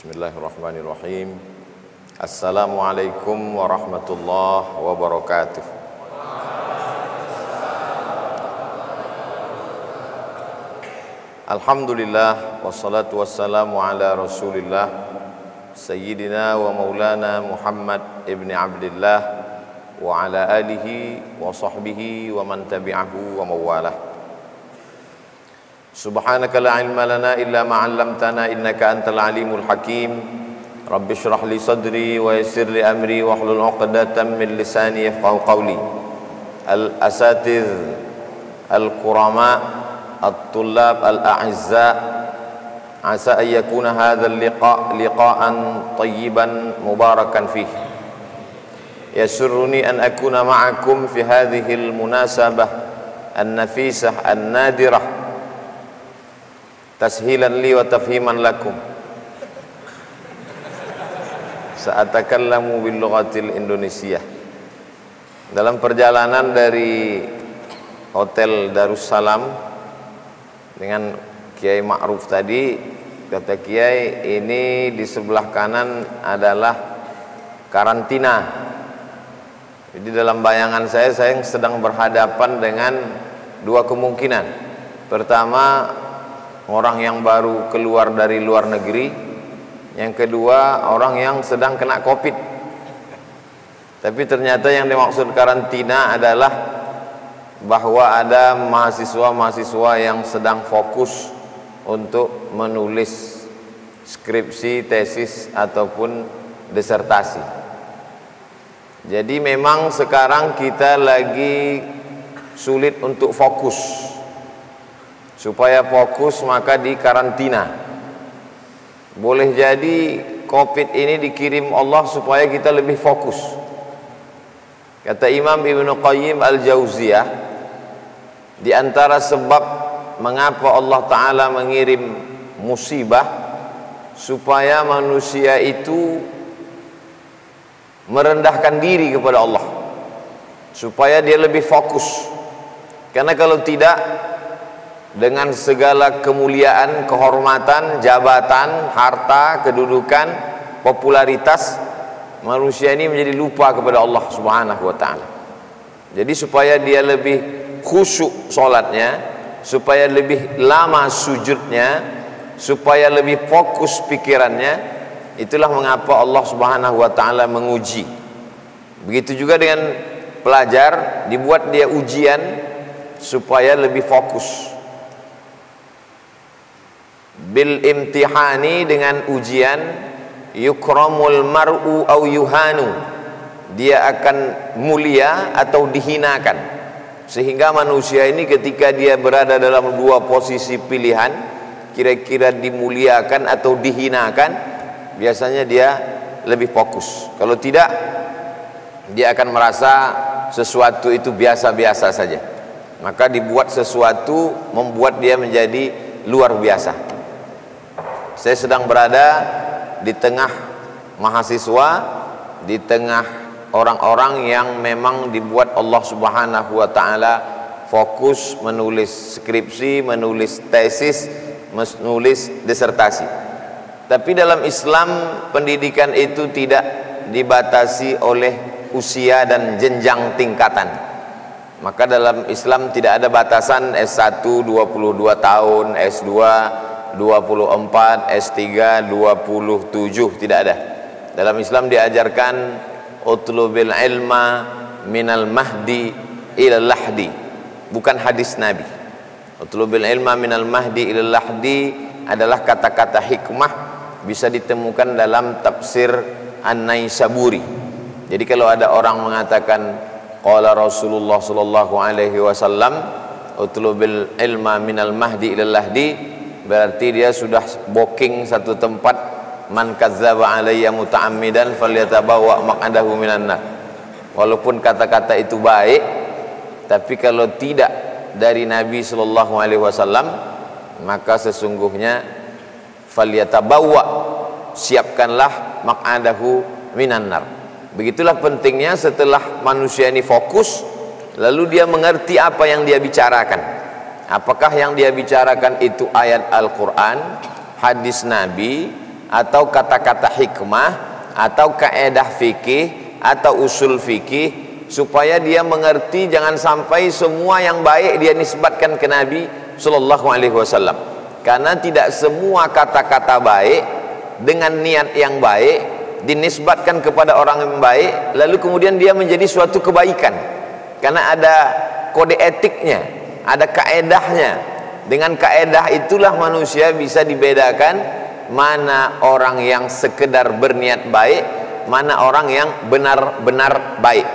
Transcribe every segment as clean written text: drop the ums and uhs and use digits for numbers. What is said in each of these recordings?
Bismillahirrahmanirrahim. Assalamualaikum warahmatullahi wabarakatuh. Alhamdulillah wassalatu wassalamu ala Rasulillah Sayyidina wa maulana Muhammad ibni Abdillah wa ala alihi wa sahbihi wa man tabi'ahu wa mawalah. Subhanaka la ilma lana illa ma 'allamtana innaka antal alimul hakim. Rabbi shrah li sadri wa yassir li amri wa hlul 'uqdatam min lisani yafqahu qawli. Al-asatiz al-qurama at-tullab al-a'izza, asa an yakuna hadzal liqa'an tayyiban mubarakan fihi. Yasurruni an akuna ma'akum fi hadhihi al-munasabah an-nafisah an-nadirah tashilan li wa tafhiman lakum. Sa'atakallamu bil lughatil Indonesia. Dalam perjalanan dari Hotel Darussalam dengan Kiai Ma'ruf tadi, kata Kiai, ini di sebelah kanan adalah karantina. Jadi dalam bayangan saya sedang berhadapan dengan dua kemungkinan. Pertama, orang yang baru keluar dari luar negeri. Yang kedua, orang yang sedang kena COVID. Tapi ternyata yang dimaksud karantina adalah bahwa ada mahasiswa-mahasiswa yang sedang fokus untuk menulis skripsi, tesis ataupun disertasi. Jadi memang sekarang kita lagi sulit untuk fokus. Supaya fokus maka di karantina. Boleh jadi COVID ini dikirim Allah supaya kita lebih fokus. Kata Imam Ibnu Qayyim Al-Jauziyah, di antara sebab mengapa Allah Ta'ala mengirim musibah, supaya manusia itu merendahkan diri kepada Allah, supaya dia lebih fokus. Karena kalau tidak, dengan segala kemuliaan, kehormatan, jabatan, harta, kedudukan, popularitas, manusia ini menjadi lupa kepada Allah Subhanahu wa ta'ala. Jadi supaya dia lebih khusyuk sholatnya, supaya lebih lama sujudnya, supaya lebih fokus pikirannya, itulah mengapa Allah Subhanahu wa ta'ala menguji. Begitu juga dengan pelajar, dibuat dia ujian supaya lebih fokus. Bil imtihani, dengan ujian, yukramul mar'u au yuhanu, dia akan mulia atau dihinakan. Sehingga manusia ini ketika dia berada dalam dua posisi pilihan, kira-kira dimuliakan atau dihinakan, biasanya dia lebih fokus. Kalau tidak, dia akan merasa sesuatu itu biasa-biasa saja. Maka dibuat sesuatu membuat dia menjadi luar biasa. Saya sedang berada di tengah mahasiswa, di tengah orang-orang yang memang dibuat Allah Subhanahu wa ta'ala fokus menulis skripsi, menulis tesis, menulis disertasi. Tapi dalam Islam, pendidikan itu tidak dibatasi oleh usia dan jenjang tingkatan. Maka dalam Islam tidak ada batasan S1 22 tahun, S2 24, S3 27, tidak ada. Dalam Islam diajarkan utlubil ilma minal mahdi ilal lahdi, bukan hadis Nabi. Utlubil ilma minal mahdi ilal lahdi adalah kata-kata hikmah, bisa ditemukan dalam tafsir An-Naisaburi. Jadi kalau ada orang mengatakan qala Rasulullah sallallahu alaihi wasallam utlubil ilma minal mahdi ilal lahdi, berarti dia sudah booking satu tempat, man kadzdzaba alayya muta'ammidan falyatabawa maq'adahu minan nar. Walaupun kata-kata itu baik, tapi kalau tidak dari Nabi sallallahu alaihi wasallam, maka sesungguhnya falyatabawa, siapkanlah maq'adahu minan nar. Begitulah pentingnya setelah manusia ini fokus, lalu dia mengerti apa yang dia bicarakan. Apakah yang dia bicarakan itu ayat Al-Quran, hadis Nabi, atau kata-kata hikmah atau kaedah fikih atau usul fikih, supaya dia mengerti jangan sampai semua yang baik dia nisbatkan ke Nabi Sallallahu Alaihi Wasallam. Karena tidak semua kata-kata baik dengan niat yang baik dinisbatkan kepada orang yang baik lalu kemudian dia menjadi suatu kebaikan, karena ada kode etiknya, ada kaedahnya. Dengan kaedah itulah manusia bisa dibedakan mana orang yang sekedar berniat baik, mana orang yang benar-benar baik.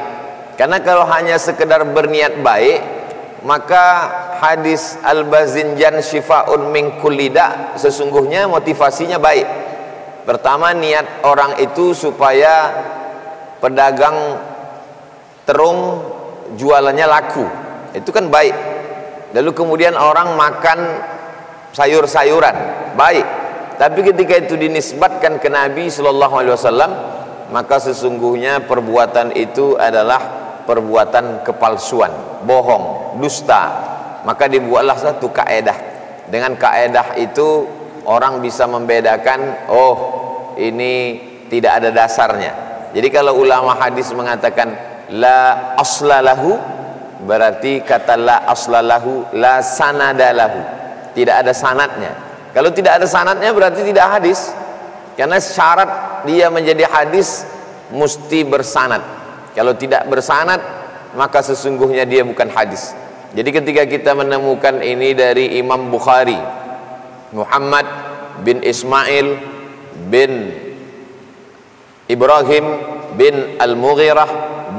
Karena kalau hanya sekedar berniat baik, maka hadis al-bazinjan syifa'un min kulli da', sesungguhnya motivasinya baik. Pertama, niat orang itu supaya pedagang terung jualannya laku, itu kan baik. Lalu kemudian orang makan sayur-sayuran, baik. Tapi ketika itu dinisbatkan ke Nabi Sallallahu Alaihi Wasallam, maka sesungguhnya perbuatan itu adalah perbuatan kepalsuan, bohong, dusta. Maka dibuatlah satu kaedah. Dengan kaedah itu orang bisa membedakan, oh ini tidak ada dasarnya. Jadi kalau ulama hadis mengatakan la aslalahu, berarti kata la aslalahu la sanadalahu, tidak ada sanadnya. Kalau tidak ada sanadnya berarti tidak hadis, karena syarat dia menjadi hadis mesti bersanad. Kalau tidak bersanad maka sesungguhnya dia bukan hadis. Jadi ketika kita menemukan ini dari Imam Bukhari, Muhammad bin Ismail bin Ibrahim bin Al-Mughirah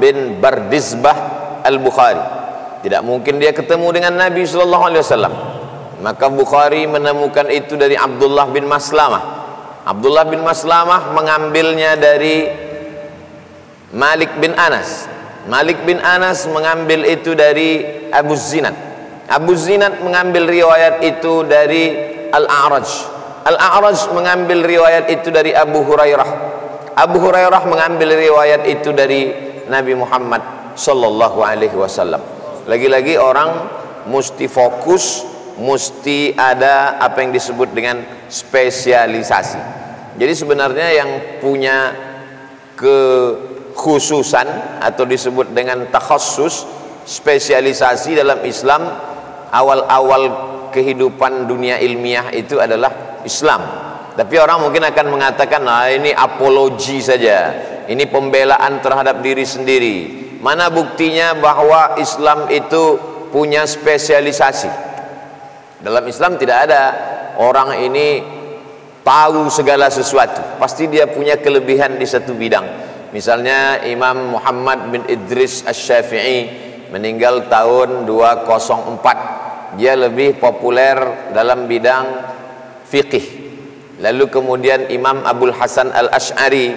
bin Bardizbah Al-Bukhari, tidak mungkin dia ketemu dengan Nabi Sallallahu Alaihi Wasallam. Maka Bukhari menemukan itu dari Abdullah bin Maslamah. Abdullah bin Maslamah mengambilnya dari Malik bin Anas. Malik bin Anas mengambil itu dari Abu Zinad. Abu Zinad mengambil riwayat itu dari Al-A'raj. Al-A'raj mengambil riwayat itu dari Abu Hurairah. Abu Hurairah mengambil riwayat itu dari Nabi Muhammad Sallallahu Alaihi Wasallam. Lagi-lagi orang mesti fokus, mesti ada apa yang disebut dengan spesialisasi. Jadi sebenarnya yang punya kekhususan atau disebut dengan takhassus, spesialisasi dalam Islam, awal-awal kehidupan dunia ilmiah itu adalah Islam. Tapi orang mungkin akan mengatakan, nah ini apologi saja, ini pembelaan terhadap diri sendiri. Mana buktinya bahwa Islam itu punya spesialisasi? Dalam Islam tidak ada orang ini tahu segala sesuatu, pasti dia punya kelebihan di satu bidang. Misalnya Imam Muhammad bin Idris Asy-Syafi'i meninggal tahun 204. Dia lebih populer dalam bidang fiqih. Lalu kemudian Imam Abul Hasan Al-Asy'ari,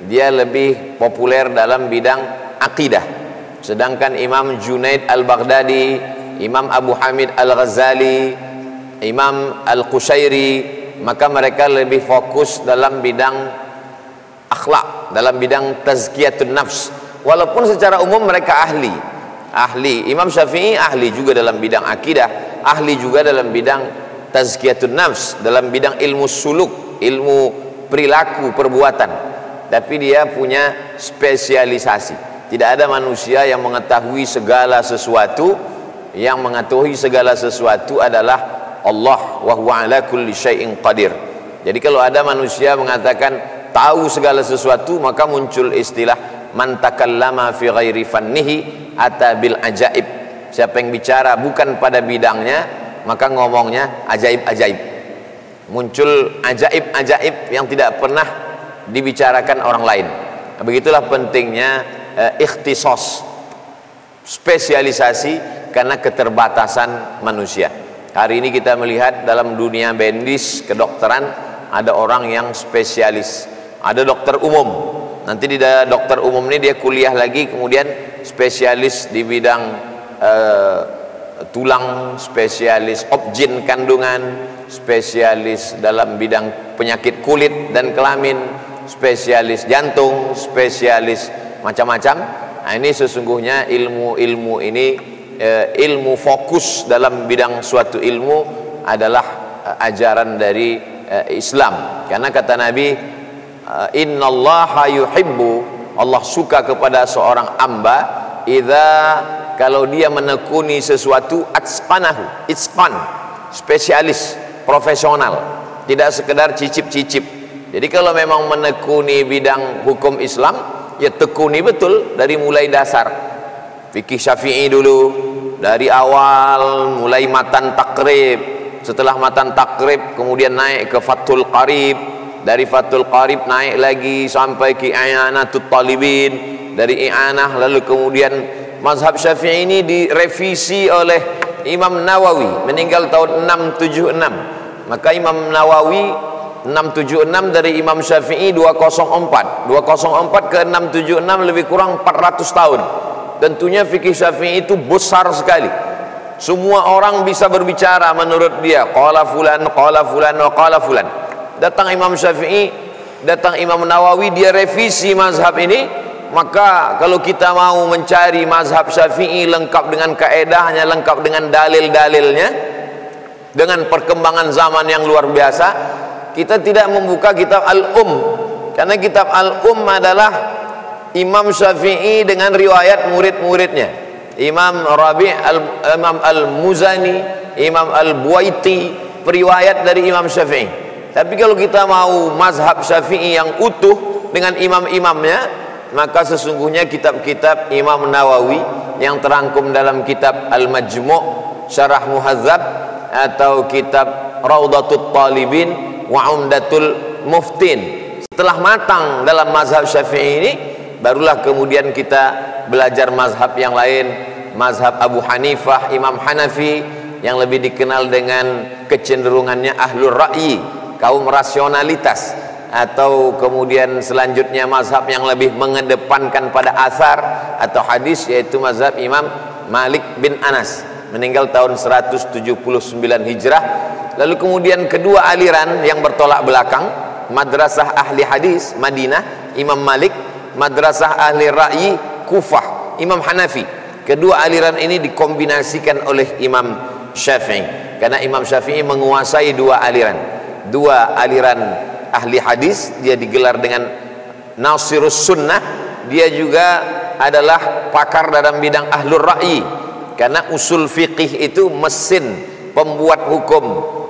dia lebih populer dalam bidang akidah. Sedangkan Imam Junaid Al-Baghdadi, Imam Abu Hamid Al-Ghazali, Imam Al-Qushairi, maka mereka lebih fokus dalam bidang akhlak, dalam bidang tazkiyatun nafs. Walaupun secara umum mereka ahli. Imam Syafi'i ahli juga dalam bidang akidah, ahli juga dalam bidang tazkiyatun nafs, dalam bidang ilmu suluk, ilmu perilaku perbuatan. Tapi dia punya spesialisasi. Tidak ada manusia yang mengetahui segala sesuatu. Yang mengetahui segala sesuatu adalah Allah, wa huwa ala kulli syai'in qadir. Jadi kalau ada manusia mengatakan tahu segala sesuatu, maka muncul istilah man takallama fi ghairi fannihi ata bil ajaib. Siapa yang bicara bukan pada bidangnya, maka ngomongnya ajaib-ajaib. Muncul ajaib-ajaib yang tidak pernah dibicarakan orang lain. Begitulah pentingnya ikhtisos, spesialisasi, karena keterbatasan manusia. Hari ini kita melihat dalam dunia medis, kedokteran, ada orang yang spesialis. Ada dokter umum, nanti di dokter umum ini dia kuliah lagi, kemudian spesialis di bidang tulang, spesialis obgyn kandungan, spesialis dalam bidang penyakit kulit dan kelamin, spesialis jantung, spesialis macam-macam. Nah, ini sesungguhnya ilmu ini, ilmu fokus dalam bidang suatu ilmu adalah ajaran dari Islam. Karena kata Nabi, innallaha yuhibbu, Allah suka kepada seorang hamba kalau dia menekuni sesuatu, atqanahu, itqan, spesialis, profesional, tidak sekedar cicip-cicip. Jadi kalau memang menekuni bidang hukum Islam, ya tekuni betul dari mulai dasar fikih Syafi'i dulu, dari awal mulai matan takrib, setelah matan takrib kemudian naik ke Fathul Qarib, dari Fathul Qarib naik lagi sampai ke I'anatul Talibin, dari I'anah lalu kemudian mazhab Syafi'i ini direvisi oleh Imam Nawawi, meninggal tahun 676. Maka Imam Nawawi 676 dari Imam Syafi'i 204 ke 676 lebih kurang 400 tahun. Tentunya fikih Syafi'i itu besar sekali. Semua orang bisa berbicara menurut dia, qala fulan wa qala fulan. Datang Imam Syafi'i, datang Imam Nawawi, dia revisi mazhab ini. Maka kalau kita mau mencari mazhab Syafi'i lengkap dengan kaedahnya, lengkap dengan dalil-dalilnya, dengan perkembangan zaman yang luar biasa, kita tidak membuka kitab karena kitab adalah Imam Syafi'i dengan riwayat murid-muridnya, Imam Rabi', Imam Al-Muzani, Imam Al-Buaiti, periwayat dari Imam Syafi'i. Tapi kalau kita mau mazhab Syafi'i yang utuh dengan imam-imamnya, maka sesungguhnya kitab-kitab Imam Nawawi yang terangkum dalam kitab Al-Majmu' Syarah Muhadzab atau kitab Raudatul Talibin wa Umdatul Muftin. Setelah matang dalam mazhab Syafi'i ini, barulah kemudian kita belajar mazhab yang lain, mazhab Abu Hanifah, Imam Hanafi, yang lebih dikenal dengan kecenderungannya ahlur ra'yi, kaum rasionalitas, atau kemudian selanjutnya mazhab yang lebih mengedepankan pada asar atau hadis, yaitu mazhab Imam Malik bin Anas, meninggal tahun 179 Hijrah. Lalu kemudian kedua aliran yang bertolak belakang, madrasah ahli hadis Madinah Imam Malik, madrasah ahli ra'yi Kufah Imam Hanafi. Kedua aliran ini dikombinasikan oleh Imam Syafi'i, karena Imam Syafi'i menguasai dua aliran ahli hadis. Dia digelar dengan Nasirus Sunnah. Dia juga adalah pakar dalam bidang ahlur ra'yi, karena usul fiqih itu mesin pembuat hukum,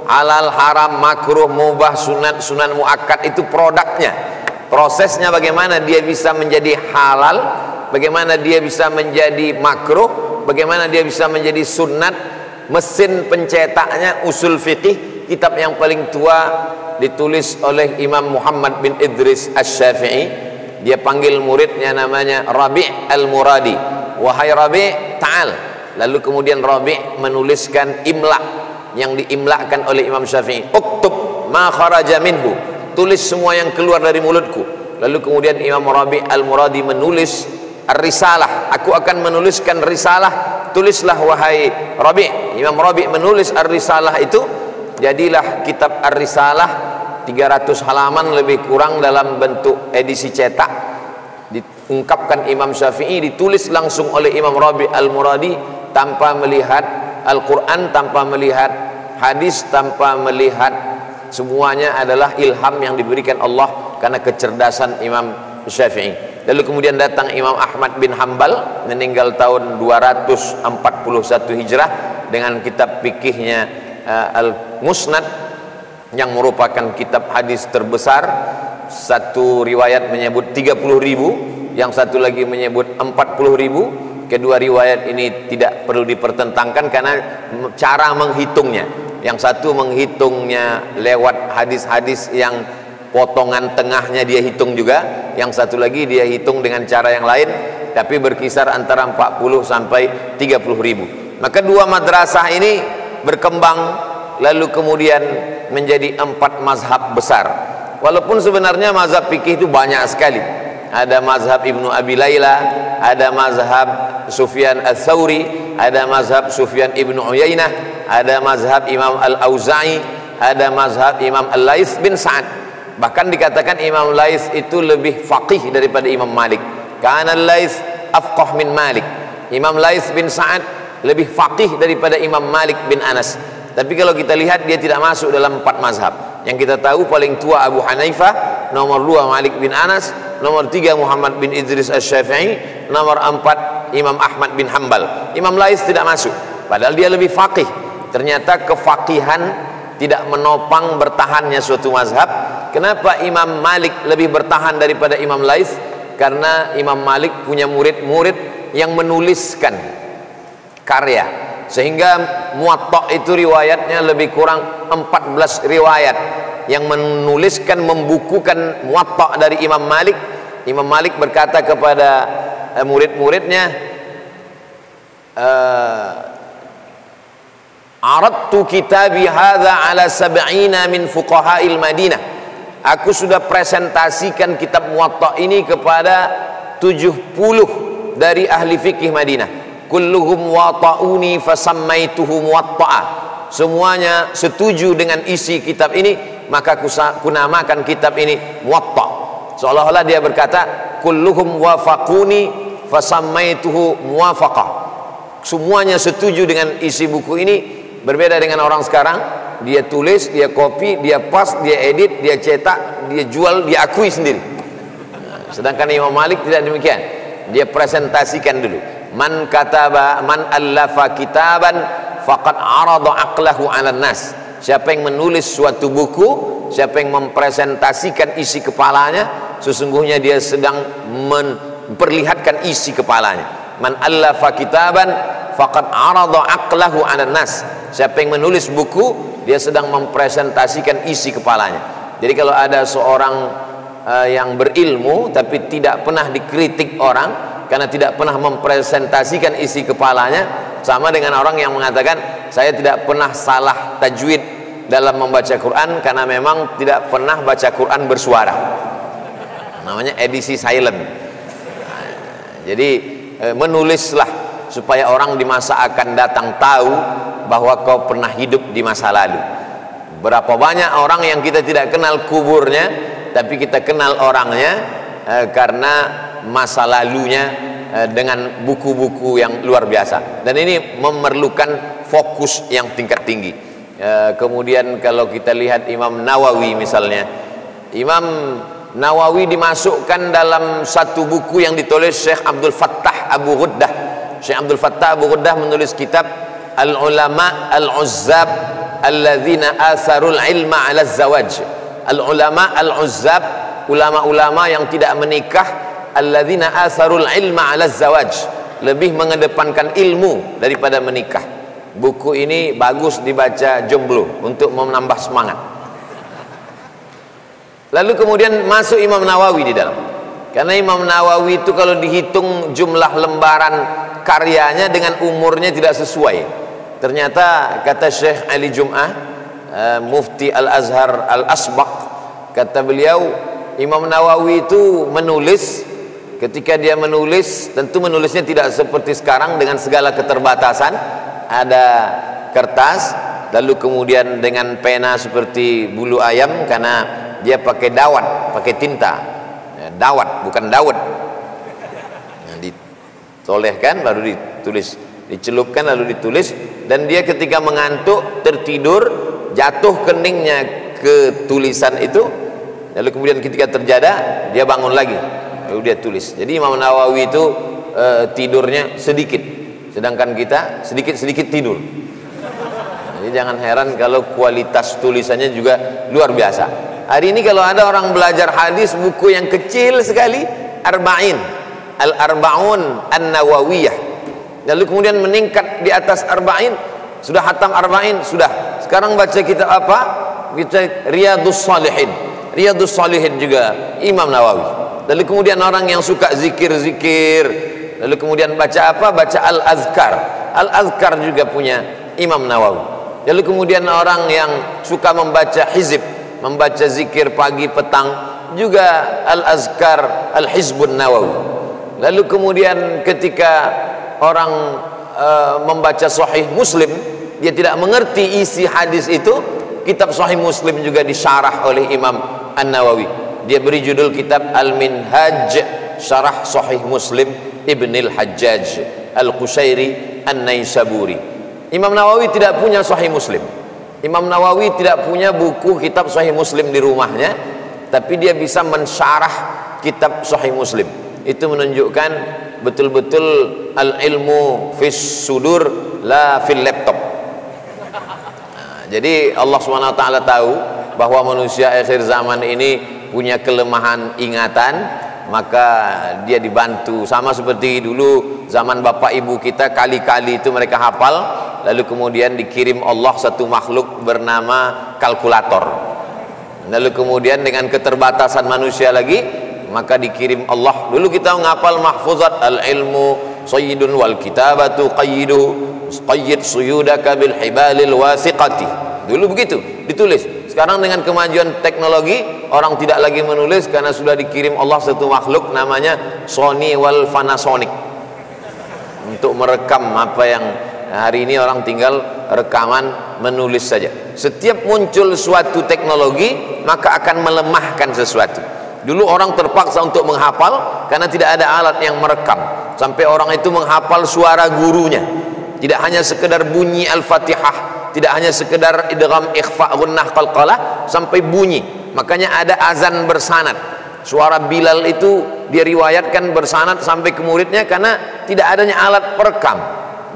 halal, haram, makruh, mubah, sunat, sunan muakkad, itu produknya. Prosesnya bagaimana dia bisa menjadi halal, bagaimana dia bisa menjadi makruh, bagaimana dia bisa menjadi sunat. Mesin pencetaknya usul fiqih. Kitab yang paling tua ditulis oleh Imam Muhammad bin Idris Asy-Syafi'i. Dia panggil muridnya namanya Rabi' Al-Muradi, wahai Rabi', ta'al. Lalu kemudian Rabi' menuliskan imla yang diimlakan oleh Imam Syafi'i, uktub ma kharaja minhu, tulis semua yang keluar dari mulutku. Lalu kemudian Imam Rabi' Al-Muradi menulis Ar-Risalah, aku akan menuliskan risalah, tulislah wahai Rabi'. Imam Rabi' menulis Ar-Risalah itu, jadilah kitab Ar-Risalah, 300 halaman lebih kurang dalam bentuk edisi cetak. Diungkapkan Imam Syafi'i, ditulis langsung oleh Imam Rabi' Al-Muradi, tanpa melihat Al-Quran, tanpa melihat hadis, tanpa melihat, semuanya adalah ilham yang diberikan Allah karena kecerdasan Imam Syafi'i. Lalu kemudian datang Imam Ahmad bin Hanbal, meninggal tahun 241 Hijrah, dengan kitab fikihnya Al-Musnad, yang merupakan kitab hadis terbesar. Satu riwayat menyebut 30.000, yang satu lagi menyebut 40.000. Kedua riwayat ini tidak perlu dipertentangkan karena cara menghitungnya. Yang satu menghitungnya lewat hadis-hadis yang potongan tengahnya dia hitung juga, yang satu lagi dia hitung dengan cara yang lain, tapi berkisar antara 40 sampai 30.000. Maka dua madrasah ini berkembang, lalu kemudian menjadi 4 mazhab besar. Walaupun sebenarnya mazhab fikih itu banyak sekali. Ada mazhab Ibnu Abi Layla, ada mazhab Sufyan Ats-Tsauri, ada mazhab Sufyan Ibnu Uyainah, ada mazhab Imam Al-Auza'i, ada mazhab Imam Al-Laits bin Sa'ad. Bahkan dikatakan Imam Laits itu lebih faqih daripada Imam Malik. Kana Laits afqah min Malik. Imam Laits bin Sa'ad lebih faqih daripada Imam Malik bin Anas. Tapi kalau kita lihat, dia tidak masuk dalam 4 mazhab. Yang kita tahu paling tua Abu Hanifah, nomor 2 Malik bin Anas, nomor 3 Muhammad bin Idris Asy-Syafi'i, nomor 4 Imam Ahmad bin Hanbal. Imam Lais tidak masuk, padahal dia lebih faqih. Ternyata kefaqihan tidak menopang bertahannya suatu mazhab. Kenapa Imam Malik lebih bertahan daripada Imam Lais? Karena Imam Malik punya murid-murid yang menuliskan karya, sehingga Muwatta itu riwayatnya lebih kurang 14 riwayat yang menuliskan, membukukan Muwatta dari Imam Malik. Imam Malik berkata kepada murid-muridnya, aradtu kitabi hadza ala sab'ina min fuqaha'il Madinah. Aku sudah presentasikan kitab Muwatta ini kepada 70 dari ahli fikih Madinah. Kulluhum wata'uni fasammaituhu Muwatta'a. Semuanya setuju dengan isi kitab ini, maka kunamakan kitab ini Muwatta. Seolah-olah dia berkata, kulluhum wafaquni fasammaituhu Muwafaqah. Semuanya setuju dengan isi buku ini. Berbeda dengan orang sekarang, dia tulis, dia copy, dia pas, dia edit, dia cetak, dia jual, dia akui sendiri. Sedangkan Imam Malik tidak demikian. Dia presentasikan dulu. Man kataba, man allafa kitaban faqad arada aqlahu 'alan nas. Siapa yang menulis suatu buku, siapa yang mempresentasikan isi kepalanya, sesungguhnya dia sedang memperlihatkan isi kepalanya. Man allafa kitaban faqad arada aqlahu 'alan nas. Siapa yang menulis buku, dia sedang mempresentasikan isi kepalanya. Jadi kalau ada seorang yang berilmu tapi tidak pernah dikritik orang karena tidak pernah mempresentasikan isi kepalanya, sama dengan orang yang mengatakan saya tidak pernah salah tajwid dalam membaca Quran karena memang tidak pernah baca Quran bersuara. Namanya edisi silent. Jadi menulislah supaya orang di masa akan datang tahu bahwa kau pernah hidup di masa lalu. Berapa banyak orang yang kita tidak kenal kuburnya, tapi kita kenal orangnya karena masa lalunya dengan buku-buku yang luar biasa. Dan ini memerlukan fokus yang tingkat tinggi. Kemudian kalau kita lihat Imam Nawawi misalnya, Imam Nawawi dimasukkan dalam satu buku yang ditulis Syekh Abdul Fattah Abu Ghuddah. Syekh Abdul Fattah Abu Ghuddah menulis kitab Al-Ulama Al-Uzzab Alladzina Atharul Ilma Ala Zawaj. Al-Ulama Al-Uzzab, ulama-ulama yang tidak menikah, Alladzina Atharul Ilma Ala Zawaj, lebih mengedepankan ilmu daripada menikah. Buku ini bagus dibaca jomblo untuk menambah semangat. Lalu kemudian masuk Imam Nawawi di dalam. Karena Imam Nawawi itu kalau dihitung jumlah lembaran karyanya dengan umurnya tidak sesuai. Ternyata kata Syekh Ali Jum'ah, Mufti Al-Azhar Al-Asbaq, kata beliau, Imam Nawawi itu menulis, ketika dia menulis, tentu menulisnya tidak seperti sekarang dengan segala keterbatasan. Ada kertas, lalu kemudian dengan pena seperti bulu ayam, karena dia pakai dawat, pakai tinta. Dawat, bukan dawet. Ditolehkan lalu ditulis, dicelupkan lalu ditulis. Dan dia ketika mengantuk, tertidur, jatuh keningnya ke tulisan itu, lalu kemudian ketika terjaga dia bangun lagi, lalu dia tulis. Jadi Imam Nawawi itu tidurnya sedikit, sedangkan kita sedikit-sedikit tidur. Jadi jangan heran kalau kualitas tulisannya juga luar biasa. Hari ini kalau ada orang belajar hadis, buku yang kecil sekali, Arba'in, Al-Arba'un An-Nawawiyah, lalu kemudian meningkat di atas Arba'in, sudah hatam Arba'in, sudah. Sekarang baca kitab apa? Kita Riyadhus Shalihin. Riyadhus Shalihin juga Imam Nawawi. Lalu kemudian orang yang suka zikir-zikir, lalu kemudian baca apa? Baca Al-Azkar. Al-Azkar juga punya Imam Nawawi. Lalu kemudian orang yang suka membaca hizib, membaca zikir pagi petang, juga Al-Azkar Al-Hizbun Nawawi. Lalu kemudian ketika orang membaca Sahih Muslim, dia tidak mengerti isi hadis itu, kitab Sahih Muslim juga disyarah oleh Imam An-Nawawi. Dia beri judul kitab Al-Minhaj Syarah Sahih Muslim Ibnil Hajjaj Al-Qushairi An-Naisaburi. Imam Nawawi tidak punya Sahih Muslim, Imam Nawawi tidak punya buku kitab Sahih Muslim di rumahnya, tapi dia bisa mensyarah kitab Sahih Muslim. Itu menunjukkan betul-betul al-ilmu fis sudur la fil laptop. Nah, jadi Allah SWT tahu bahwa manusia akhir zaman ini punya kelemahan ingatan, maka dia dibantu. Sama seperti dulu zaman bapak ibu kita, kali-kali itu mereka hafal, lalu kemudian dikirim Allah satu makhluk bernama kalkulator. Lalu kemudian dengan keterbatasan manusia lagi, maka dikirim Allah. Dulu kita menghafal mahfuzat, al-ilmu sayyidun wal kitabatu qayyid suyudaka bil hibalil wasiqati. Dulu begitu ditulis. Sekarang dengan kemajuan teknologi, orang tidak lagi menulis karena sudah dikirim Allah satu makhluk namanya Sony wal Panasonic untuk merekam apa yang hari ini orang tinggal rekaman, menulis saja. Setiap muncul suatu teknologi maka akan melemahkan sesuatu. Dulu orang terpaksa untuk menghafal karena tidak ada alat yang merekam, sampai orang itu menghafal suara gurunya, tidak hanya sekedar bunyi Al-Fatihah, tidak hanya sekedar idgham, ikhfa, gunnah, qalqalah, sampai bunyi. Makanya ada azan bersanad. Suara Bilal itu diriwayatkan bersanad sampai ke muridnya karena tidak adanya alat perekam.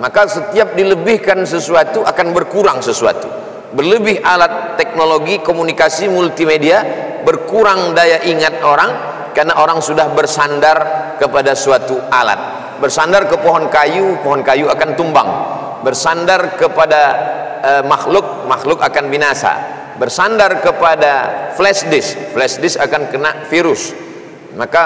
Maka setiap dilebihkan sesuatu akan berkurang sesuatu. Berlebih alat teknologi komunikasi multimedia, berkurang daya ingat orang karena orang sudah bersandar kepada suatu alat. Bersandar ke pohon kayu akan tumbang. Bersandar kepada makhluk akan binasa. Bersandar kepada flash disk akan kena virus. Maka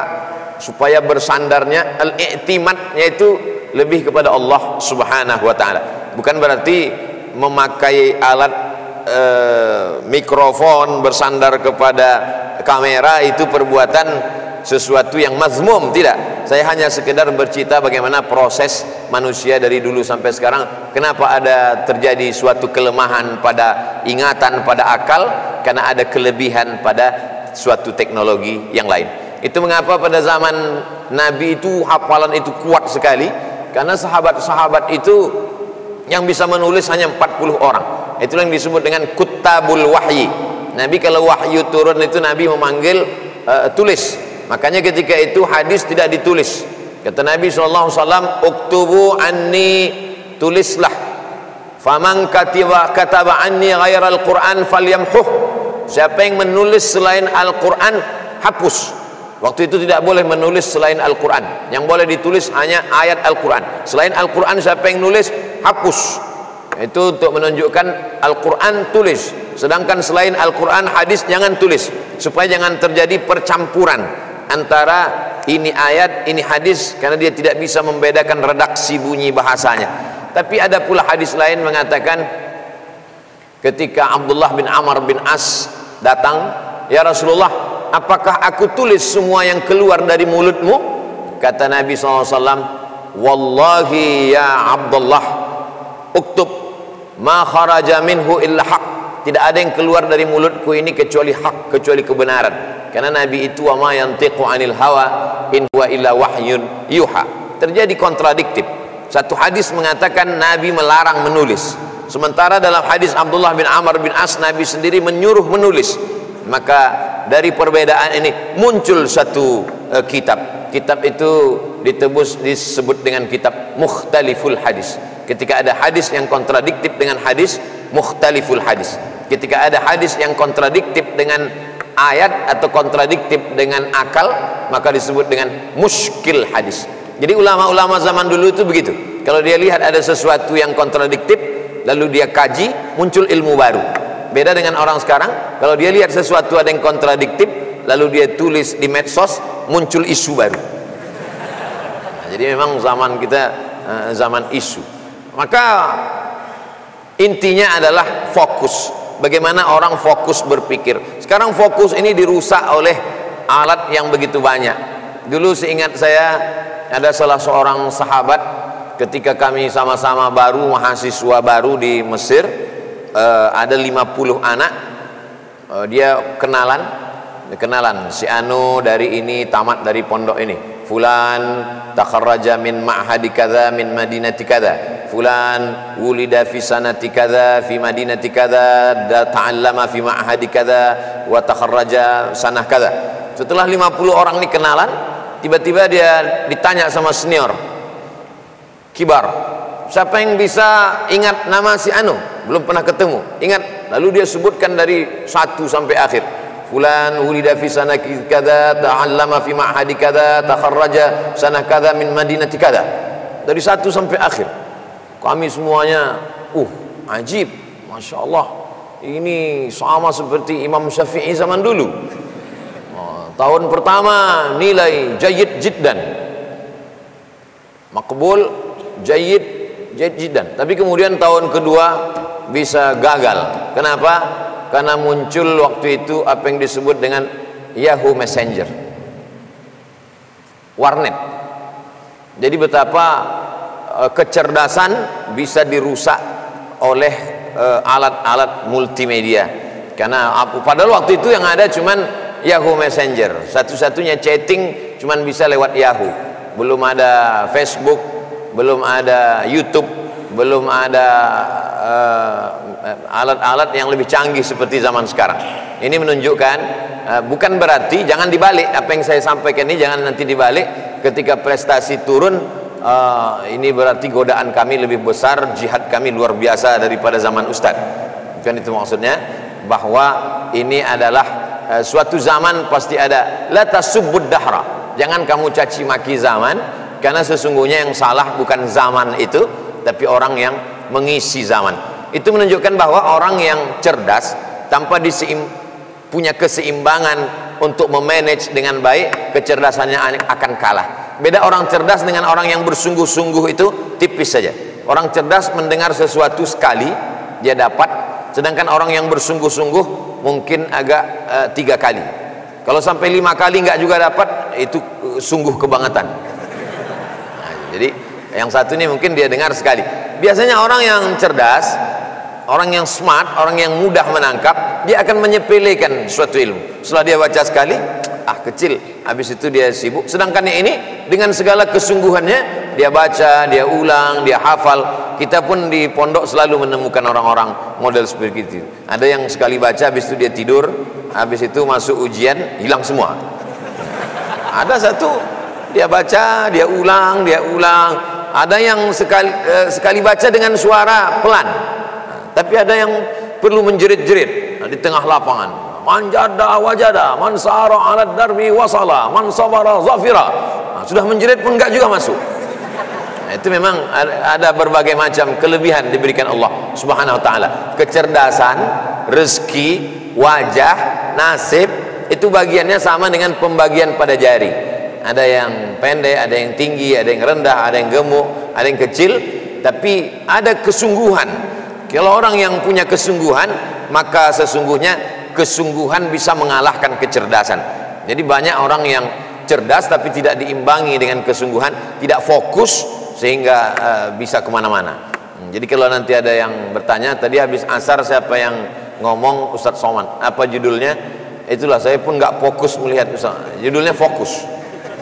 supaya bersandarnya, al-i'timadnya itu lebih kepada Allah Subhanahu wa ta'ala. Bukan berarti memakai alat mikrofon bersandar kepada kamera itu perbuatan sesuatu yang mazmum, tidak. Saya hanya sekedar bercerita bagaimana proses manusia dari dulu sampai sekarang. Kenapa ada terjadi suatu kelemahan pada ingatan, pada akal, karena ada kelebihan pada suatu teknologi yang lain. Itu mengapa pada zaman Nabi itu hafalan itu kuat sekali, karena sahabat-sahabat itu yang bisa menulis hanya 40 orang. Itulah yang disebut dengan kutabul wahyi. Nabi kalau wahyu turun itu Nabi memanggil tulis. Makanya ketika itu hadis tidak ditulis. Kata Nabi SAW, uktubu anni, tulislah. Faman kataba anni ghairal Qur'an falyamhuh. Siapa yang menulis selain Al-Quran, hapus. Waktu itu tidak boleh menulis selain Al-Quran. Yang boleh ditulis hanya ayat Al-Quran. Selain Al-Quran siapa yang nulis, hapus. Itu untuk menunjukkan Al-Quran tulis. Sedangkan selain Al-Quran, hadis jangan tulis. Supaya jangan terjadi percampuran antara ini ayat, ini hadis, karena dia tidak bisa membedakan redaksi bunyi bahasanya. Tapi ada pula hadis lain mengatakan ketika Abdullah bin Amr bin As datang, ya Rasulullah, apakah aku tulis semua yang keluar dari mulutmu? Kata Nabi SAW, wallahi ya Abdullah, uktub ma kharaja minhu illa haq. Tidak ada yang keluar dari mulutku ini kecuali hak, kecuali kebenaran. Karena Nabi itu wa ma yantiqu anil hawa in huwa illa wahyun yuha. Terjadi kontradiktif. Satu hadis mengatakan Nabi melarang menulis, sementara dalam hadis Abdullah bin Amr bin As Nabi sendiri menyuruh menulis. Maka dari perbedaan ini muncul satu kitab. Kitab itu disebut dengan kitab mukhtaliful hadis. Ketika ada hadis yang kontradiktif dengan hadis, mukhtaliful hadis. Ketika ada hadis yang kontradiktif dengan ayat atau kontradiktif dengan akal, maka disebut dengan muskil hadis. Jadi ulama-ulama zaman dulu itu begitu. Kalau dia lihat ada sesuatu yang kontradiktif, lalu dia kaji, muncul ilmu baru. Beda dengan orang sekarang, kalau dia lihat sesuatu ada yang kontradiktif, lalu dia tulis di medsos, muncul isu baru. Nah, jadi memang zaman kita zaman isu. Maka intinya adalah fokus. Bagaimana orang fokus berpikir. Sekarang fokus ini dirusak oleh alat yang begitu banyak. Dulu seingat saya ada salah seorang sahabat, ketika kami sama-sama baru mahasiswa baru di Mesir, ada 50 anak, dia kenalan si anu dari ini, tamat dari pondok ini, fulan takharraja min ma'hadi kadza min madinati kadza, fulan wulida fi sanati kadza fi madinati kadza ta'allama fi ma'hadi kadza wa takharraja sanah kadza. Setelah 50 orang ini kenalan, tiba-tiba dia ditanya sama senior kibar, siapa yang bisa ingat nama si anu? Belum pernah ketemu, ingat. Lalu dia sebutkan dari 1 sampai akhir. Fulan wulida fi sanati kadza ta'allama fi ma'hadi kadza takharraja sanah kadza min madinati kadza. Dari 1 sampai akhir. Kami semuanya, ajib, Masya Allah, ini sama seperti Imam Syafi'i zaman dulu. Tahun pertama nilai jayyid jiddan, makbul, jayyid jiddan. Tapi kemudian tahun kedua bisa gagal. Kenapa? Karena muncul waktu itu apa yang disebut dengan Yahoo Messenger, warnet. Jadi betapa kecerdasan bisa dirusak oleh alat-alat multimedia. Karena padahal waktu itu yang ada cuman Yahoo Messenger, satu-satunya chatting cuman bisa lewat Yahoo. Belum ada Facebook, belum ada YouTube, belum ada alat-alat yang lebih canggih seperti zaman sekarang. Ini menunjukkan, bukan berarti, jangan dibalik apa yang saya sampaikan ini, jangan nanti dibalik ketika prestasi turun. Ini berarti godaan kami lebih besar, jihad kami luar biasa daripada zaman Ustadz. Bukan itu maksudnya, bahwa ini adalah suatu zaman pasti ada. La tasubbud dahra, jangan kamu caci maki zaman, karena sesungguhnya yang salah bukan zaman itu, tapi orang yang mengisi zaman. Itu menunjukkan bahwa orang yang cerdas tanpa punya keseimbangan untuk memanage dengan baik, kecerdasannya akan kalah. Beda orang cerdas dengan orang yang bersungguh-sungguh itu tipis saja. Orang cerdas mendengar sesuatu sekali dia dapat, sedangkan orang yang bersungguh-sungguh mungkin agak 3 kali. Kalau sampai 5 kali nggak juga dapat, itu sungguh kebangetan. Nah, jadi yang satu ini mungkin dia dengar sekali. Biasanya orang yang cerdas, orang yang smart, orang yang mudah menangkap, dia akan menyepelekan suatu ilmu. Setelah dia baca sekali, kecil, habis itu dia sibuk. Sedangkan yang ini dengan segala kesungguhannya, dia baca, dia ulang, dia hafal. Kita pun di pondok selalu menemukan orang-orang model seperti itu. Ada yang sekali baca, habis itu dia tidur, habis itu masuk ujian, hilang semua. Ada satu, dia baca, dia ulang, dia ulang. Ada yang sekali baca dengan suara pelan, tapi ada yang perlu menjerit-jerit di tengah lapangan. Man jada wajada, man sara ala darbi wasala, man sabara zafira. Sudah menjerit pun enggak juga masuk. Itu memang ada berbagai macam kelebihan diberikan Allah Subhanahu wa taala. Kecerdasan, rezeki, wajah, nasib, itu bagiannya sama dengan pembagian pada jari. Ada yang pendek, ada yang tinggi, ada yang rendah, ada yang gemuk, ada yang kecil, tapi ada kesungguhan. Kalau orang yang punya kesungguhan, maka sesungguhnya kesungguhan bisa mengalahkan kecerdasan. Jadi banyak orang yang cerdas tapi tidak diimbangi dengan kesungguhan, tidak fokus, sehingga bisa kemana-mana. Jadi kalau nanti ada yang bertanya, tadi habis asar siapa yang ngomong Ustadz Somad, apa judulnya? Itulah, saya pun nggak fokus melihat Ustadz. Judulnya fokus,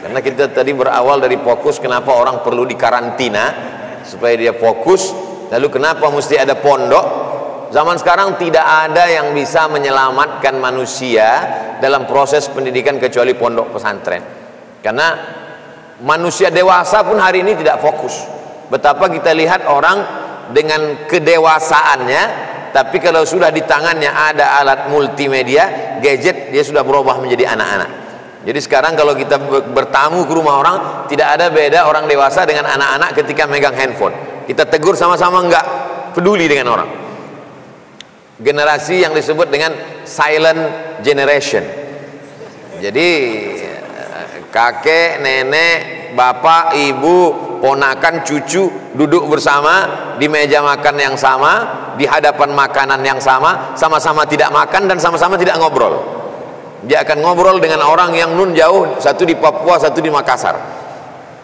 karena kita tadi berawal dari fokus. Kenapa orang perlu dikarantina supaya dia fokus? Lalu kenapa mesti ada pondok? Zaman sekarang tidak ada yang bisa menyelamatkan manusia dalam proses pendidikan kecuali pondok pesantren. Karena manusia dewasa pun hari ini tidak fokus. Betapa kita lihat orang dengan kedewasaannya, tapi kalau sudah di tangannya ada alat multimedia, gadget, dia sudah berubah menjadi anak-anak. Jadi sekarang kalau kita bertamu ke rumah orang, tidak ada beda orang dewasa dengan anak-anak ketika megang handphone. Kita tegur sama-sama, enggak peduli dengan orang. Generasi yang disebut dengan silent generation. Jadi kakek, nenek, bapak, ibu, ponakan, cucu duduk bersama di meja makan yang sama, di hadapan makanan yang sama, sama-sama tidak makan dan sama-sama tidak ngobrol. Dia akan ngobrol dengan orang yang nun jauh, satu di Papua, satu di Makassar,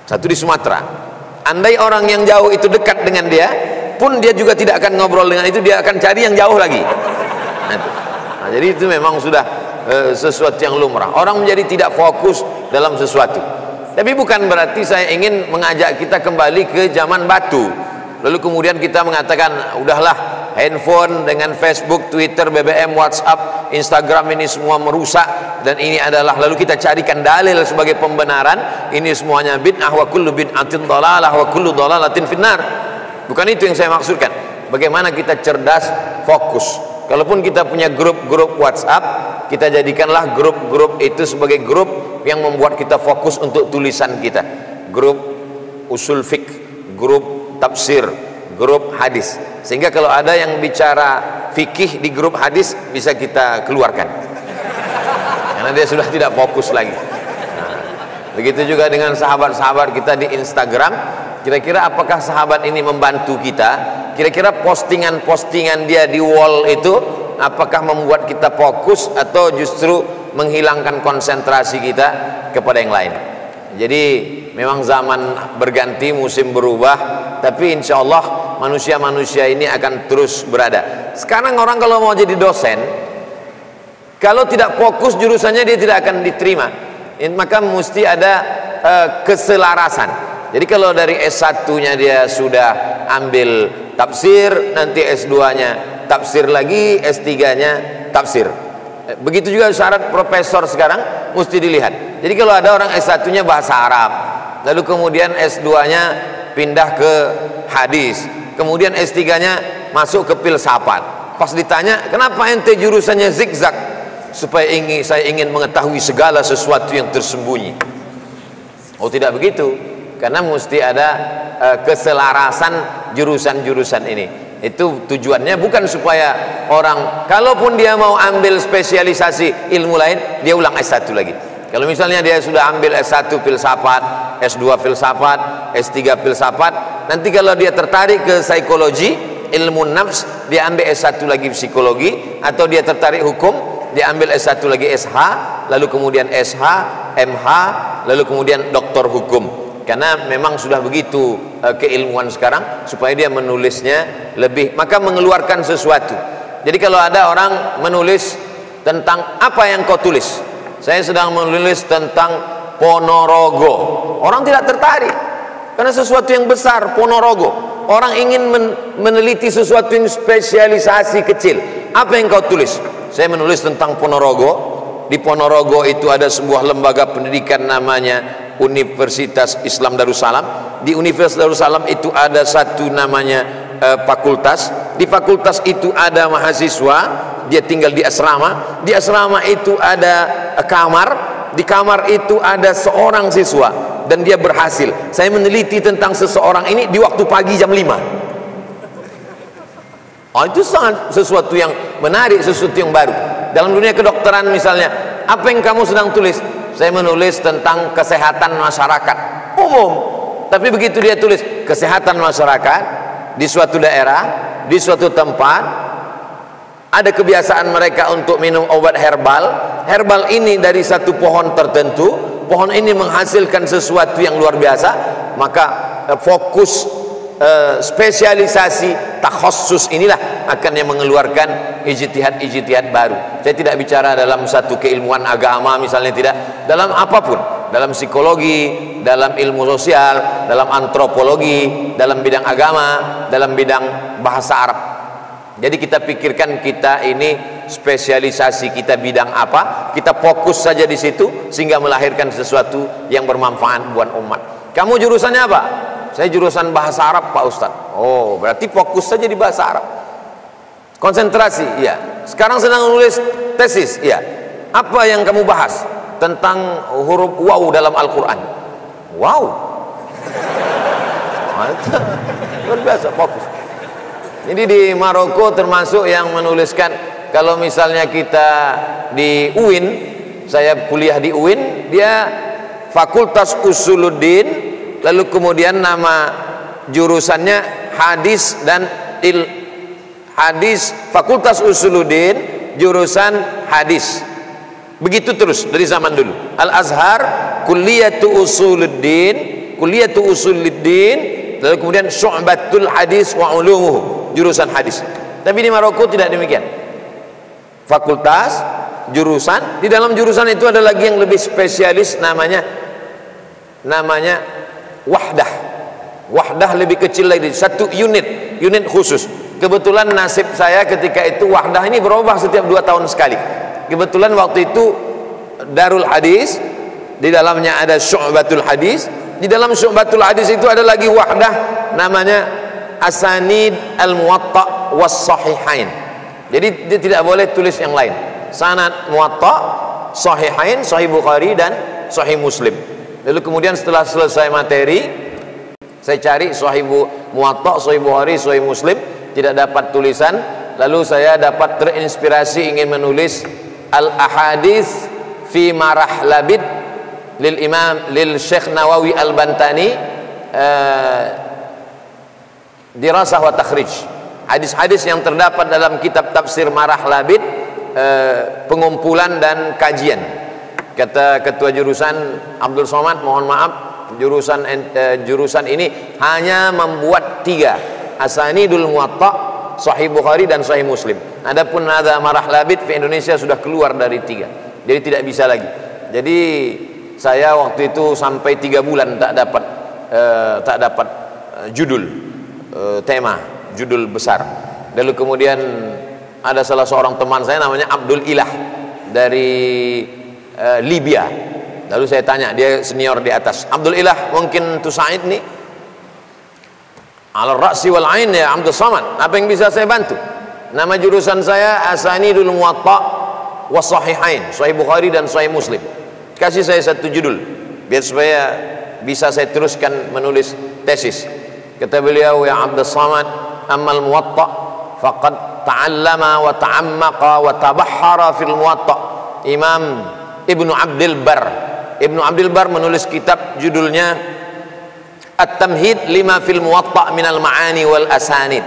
satu di Sumatera. Andai orang yang jauh itu dekat dengan dia, pun dia juga tidak akan ngobrol dengan itu, dia akan cari yang jauh lagi. Nah, jadi itu memang sudah sesuatu yang lumrah. Orang menjadi tidak fokus dalam sesuatu. Tapi bukan berarti saya ingin mengajak kita kembali ke zaman batu. Lalu kemudian kita mengatakan, udahlah, handphone dengan Facebook, Twitter, BBM, WhatsApp, Instagram ini semua merusak, dan ini adalah, lalu kita carikan dalil sebagai pembenaran, ini semuanya bid'ah, wa kullu bid'atin dhalalah wa kullu dhalalatin finnar. Bukan itu yang saya maksudkan. Bagaimana kita cerdas, fokus. Kalaupun kita punya grup-grup WhatsApp, kita jadikanlah grup-grup itu sebagai grup yang membuat kita fokus untuk tulisan kita. Grup usul fiqh, grup tafsir, grup hadis, sehingga kalau ada yang bicara fikih di grup hadis bisa kita keluarkan karena dia sudah tidak fokus lagi. Begitu juga dengan sahabat-sahabat kita di Instagram. Kira-kira apakah sahabat ini membantu kita? Kira-kira postingan-postingan dia di wall itu apakah membuat kita fokus atau justru menghilangkan konsentrasi kita kepada yang lain? Jadi memang zaman berganti, musim berubah, tapi insya Allah manusia-manusia ini akan terus berada. Sekarang orang kalau mau jadi dosen, kalau tidak fokus jurusannya dia tidak akan diterima. Maka mesti ada keselarasan. Jadi kalau dari S1-nya dia sudah ambil tafsir, nanti S2-nya tafsir lagi, S3-nya tafsir. Begitu juga syarat profesor sekarang mesti dilihat. Jadi kalau ada orang S1-nya bahasa Arab, lalu kemudian S2-nya pindah ke hadis, kemudian S3-nya masuk ke filsafat. Pas ditanya, kenapa ente jurusannya zigzag? Supaya saya ingin mengetahui segala sesuatu yang tersembunyi. Oh, tidak begitu. Karena mesti ada keselarasan jurusan-jurusan ini. Itu tujuannya bukan supaya orang, kalaupun dia mau ambil spesialisasi ilmu lain, dia ulang S1 lagi. Kalau misalnya dia sudah ambil S1 filsafat, S2 filsafat, S3 filsafat, nanti kalau dia tertarik ke psikologi, ilmu nafs, dia ambil S1 lagi psikologi, atau dia tertarik hukum, dia ambil S1 lagi SH, lalu kemudian SH, MH, lalu kemudian doktor hukum. Karena memang sudah begitu keilmuan sekarang, supaya dia menulisnya lebih, maka mengeluarkan sesuatu. Jadi kalau ada orang menulis tentang apa yang kau tulis, saya sedang menulis tentang Ponorogo, orang tidak tertarik karena sesuatu yang besar. Ponorogo, orang ingin meneliti sesuatu yang spesialisasi kecil. Apa yang kau tulis? Saya menulis tentang Ponorogo. Di Ponorogo itu ada sebuah lembaga pendidikan namanya Universitas Islam Darussalam. Di Universitas Darussalam itu ada satu namanya fakultas. Di fakultas itu ada mahasiswa, dia tinggal di asrama. Di asrama itu ada kamar. Di kamar itu ada seorang siswa, dan dia berhasil. Saya meneliti tentang seseorang ini di waktu pagi jam 5. Oh, itu sangat sesuatu yang menarik, sesuatu yang baru. Dalam dunia kedokteran misalnya, apa yang kamu sedang tulis? Saya menulis tentang kesehatan masyarakat umum. Tapi begitu dia tulis kesehatan masyarakat di suatu daerah, di suatu tempat, ada kebiasaan mereka untuk minum obat herbal. Herbal ini dari satu pohon tertentu, pohon ini menghasilkan sesuatu yang luar biasa. Maka fokus spesialisasi takhassus inilah akan yang mengeluarkan ijtihad-ijtihad baru. Saya tidak bicara dalam satu keilmuan agama misalnya, tidak, dalam apapun, dalam psikologi, dalam ilmu sosial, dalam antropologi, dalam bidang agama, dalam bidang bahasa Arab. Jadi kita pikirkan kita ini spesialisasi kita bidang apa, kita fokus saja di situ sehingga melahirkan sesuatu yang bermanfaat buat umat. Kamu jurusannya apa? Saya jurusan bahasa Arab, Pak Ustadz. Oh, berarti fokus saja di bahasa Arab. Konsentrasi, iya. Sekarang sedang menulis tesis, iya. Apa yang kamu bahas tentang huruf waw dalam Al-Quran? Wow, luar biasa, fokus. Jadi di Maroko termasuk yang menuliskan, kalau misalnya kita di UIN, saya kuliah di UIN, dia Fakultas Usuluddin, lalu kemudian nama jurusannya hadis dan hadis, Fakultas Usuluddin, jurusan hadis. Begitu terus dari zaman dulu. Al-Azhar, Kulliyatu Usuluddin, lalu kemudian Syu'batul Hadis wa Ulumuhu, jurusan hadis. Tapi di Maroko tidak demikian. Fakultas, jurusan, di dalam jurusan itu ada lagi yang lebih spesialis, namanya wahdah. Wahdah lebih kecil lagi, satu unit khusus. Kebetulan nasib saya ketika itu Wahdah ini berubah setiap 2 tahun sekali. Kebetulan waktu itu Darul Hadis, di dalamnya ada Syu'batul Hadis, di dalam Syu'batul Hadis itu ada lagi Wahdah namanya Asanid Al-Muwatta was Sahihain. Jadi dia tidak boleh tulis yang lain. Sanad Muwatta, Sahihain, Sahih Bukhari dan Sahih Muslim. Lalu kemudian setelah selesai materi, saya cari Sahih Muwatta, Sahih Bukhari, Sahih Muslim, tidak dapat tulisan. Lalu saya dapat terinspirasi ingin menulis Al-Ahadits fi Marah Labid lil Syekh Nawawi Al-Bantani, dirasah wa takhrij. Hadis-hadis yang terdapat dalam kitab tafsir Marah Labid, pengumpulan dan kajian. Kata ketua jurusan Abdul Somad, mohon maaf, jurusan ini hanya membuat 3 Asanidul Muwatta, Sahih Bukhari dan Sahih Muslim. Adapun ada Marah Labid di Indonesia sudah keluar dari 3, jadi tidak bisa lagi. Jadi saya waktu itu sampai 3 bulan tak dapat judul, tema, judul besar. Lalu kemudian ada salah seorang teman saya namanya Abdul Ilah dari Libya. Lalu saya tanya, dia senior di atas, Abdul Ilah mungkin tusaid nih Al Ra'si wal Ain ya Abdul Samad, apa yang bisa saya bantu? Nama jurusan saya Asanidul Muwatta was Sahihain, Sahih Bukhari dan Sahih Muslim. Kasih saya satu judul biar supaya bisa saya teruskan menulis tesis. Kata beliau, ya Abdul Samad, ammal Muwatta faqad ta'allama wa ta'ammaqa wa tabahhara fil Muwatta. Imam Ibnu Abdul Bar menulis kitab judulnya At-Tamhid lima fil Muwatta minal ma'ani wal asanid.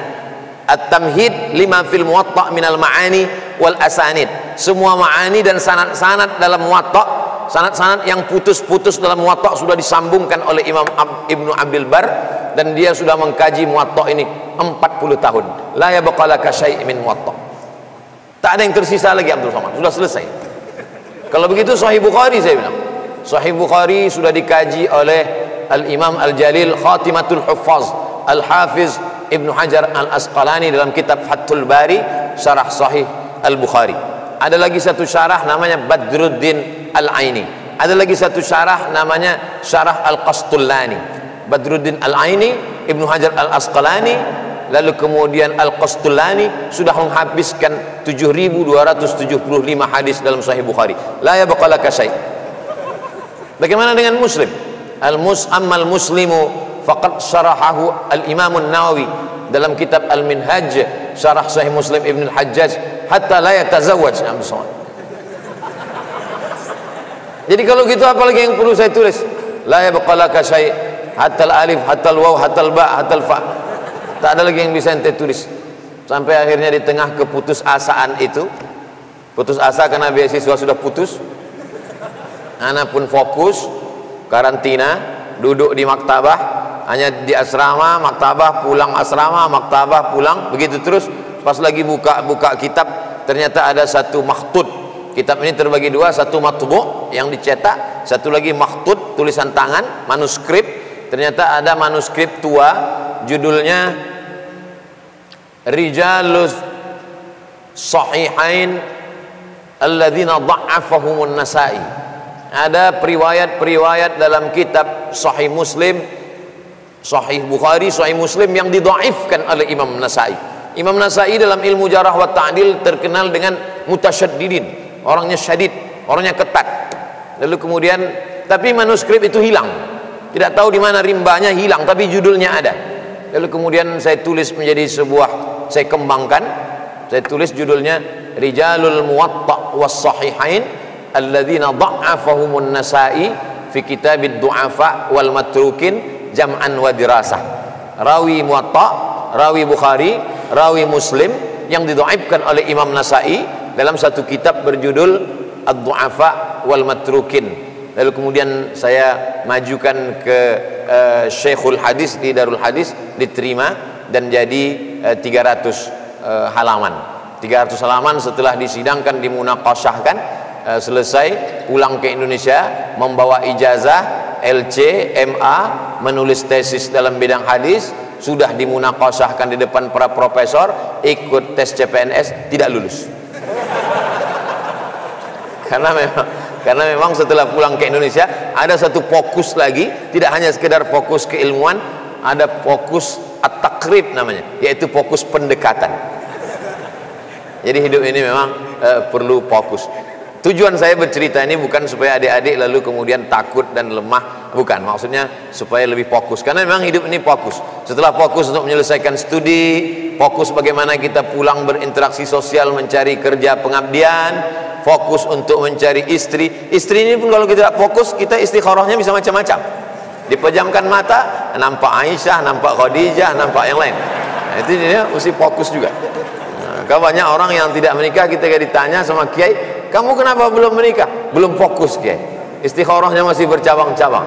At-Tamhid lima fil Muwatta minal ma'ani wal asanid. Semua ma'ani dan sanad-sanad dalam Muwatta, sanad-sanad yang putus-putus dalam Muwatta sudah disambungkan oleh Imam Ibnu Abdul Bar, dan dia sudah mengkaji Muwatta ini 40 tahun. La yabqalaka syai' min Muwatta. Tak ada yang tersisa lagi Abdul Somad, sudah selesai. Kalau begitu Sahih Bukhari, saya bilang, Sahih Bukhari sudah dikaji oleh Al-Imam Al-Jalil Khatimatul Huffaz Al-Hafiz Ibnu Hajar Al-Asqalani dalam kitab Fathul Bari, syarah Sahih Al-Bukhari. Ada lagi satu syarah namanya Badruddin Al-Aini. Ada lagi satu syarah namanya Syarah Al-Qastullani. Badruddin Al-Aini, Ibnu Hajar Al-Asqalani, lalu kemudian Al-Qastullani sudah menghabiskan 7.275 hadis dalam Sahih Bukhari. La yabqalaka syai'. Bagaimana dengan Muslim? Ammal Muslimu faqad syarahahu Al-Imam An-Nawawi dalam kitab Al-Minhaj, syarah Sahih Muslim Ibn Al-Hajjaj, hatta la yatazawwaj. Jadi kalau gitu apalagi yang perlu saya tulis? La yabqalaka syai', hatta al-alif, hatta al-waw, hatta al-ba, hatta al-fa. Tak ada lagi yang bisa ente tulis. Sampai akhirnya di tengah keputusasaan itu, putus asa karena beasiswa sudah putus, anak pun fokus karantina, duduk di maktabah, hanya di asrama, maktabah, pulang asrama, maktabah, pulang, begitu terus. Pas lagi buka kitab, ternyata ada satu makhtut. Kitab ini terbagi 2, satu matbu' yang dicetak, satu lagi makhtut, tulisan tangan, manuskrip. Ternyata ada manuskrip tua, judulnya Rijalus Sahihain alladzina dha'afahumun Nasa'i. Ada periwayat-periwayat dalam kitab Sahih Muslim, Sahih Bukhari, Sahih Muslim yang didhaifkan oleh Imam Nasa'i. Imam Nasa'i dalam ilmu jarah wa ta'dil terkenal dengan mutasyaddidin, orangnya syadid, orangnya ketat. Lalu kemudian tapi manuskrip itu hilang, tidak tahu di mana rimbanya, hilang, tapi judulnya ada. Lalu kemudian saya tulis menjadi sebuah, saya kembangkan, saya tulis judulnya Rijalul Muwatta was Sahihain alladzina dha'afahumun Nasa'i fi kitabid du'afa wal matrukin jam'an wa dirasah. Rawi Muwatta, rawi Bukhari, rawi Muslim yang didhaifkan oleh Imam Nasa'i dalam satu kitab berjudul Ad-Du'afa wal Matrukin. Lalu kemudian saya majukan ke Syekhul Hadis di Darul Hadis, diterima dan jadi 300 halaman. 300 halaman setelah disidangkan, dimunaqasyahkan, selesai, pulang ke Indonesia membawa ijazah LC, MA, menulis tesis dalam bidang hadis, sudah dimunaqashahkan di depan para profesor, ikut tes CPNS, tidak lulus. Karena memang setelah pulang ke Indonesia ada satu fokus lagi, tidak hanya sekedar fokus keilmuan, ada fokus at-takrib namanya, yaitu fokus pendekatan. Jadi hidup ini memang perlu fokus. Tujuan saya bercerita ini bukan supaya adik-adik lalu kemudian takut dan lemah, bukan. Maksudnya supaya lebih fokus, karena memang hidup ini fokus. Setelah fokus untuk menyelesaikan studi, fokus bagaimana kita pulang berinteraksi sosial, mencari kerja pengabdian, fokus untuk mencari istri. Istri ini pun kalau kita tidak fokus, kita istikharahnya bisa macam-macam. Dipejamkan mata, nampak Aisyah, nampak Khadijah, nampak yang lain. Nah, itu dia mesti fokus juga. Nah, banyak orang yang tidak menikah, kita ditanya sama kiai, kamu kenapa belum menikah? Belum fokus, kiai. Istikharahnya masih bercabang-cabang.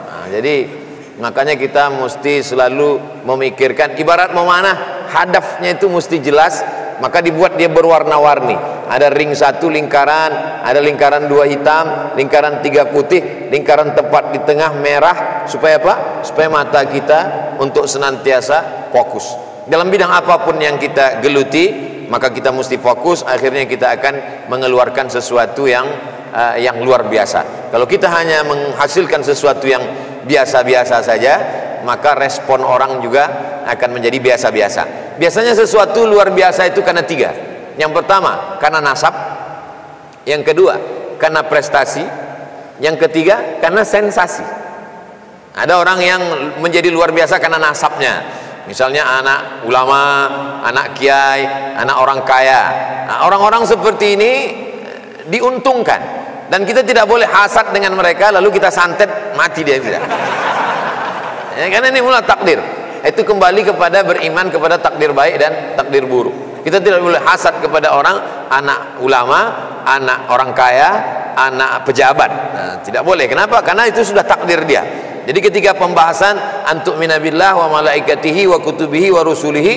Nah, jadi makanya kita mesti selalu memikirkan, ibarat memanah, hadafnya itu mesti jelas, maka dibuat dia berwarna-warni. Ada ring 1 lingkaran, ada lingkaran 2 hitam, lingkaran 3 putih, lingkaran tepat di tengah merah. Supaya apa? Supaya mata kita untuk senantiasa fokus dalam bidang apapun yang kita geluti. Maka kita mesti fokus, akhirnya kita akan mengeluarkan sesuatu yang luar biasa. Kalau kita hanya menghasilkan sesuatu yang biasa-biasa saja, maka respon orang juga akan menjadi biasa-biasa. Biasanya sesuatu luar biasa itu karena 3. Yang pertama karena nasab, yang kedua karena prestasi, yang ketiga karena sensasi. Ada orang yang menjadi luar biasa karena nasabnya, misalnya anak ulama, anak kiai, anak orang kaya. Nah, orang-orang seperti ini diuntungkan, dan kita tidak boleh hasad dengan mereka lalu kita santet mati dia, tidak. Ya, karena ini mula takdir. Itu kembali kepada beriman kepada takdir baik dan takdir buruk. Kita tidak boleh hasad kepada orang, anak ulama, anak orang kaya, anak pejabat. Nah, tidak boleh. Kenapa? Karena itu sudah takdir dia. Jadi ketika pembahasan antu'mina billah wa malaikatihi wa kutubihi wa rusulihi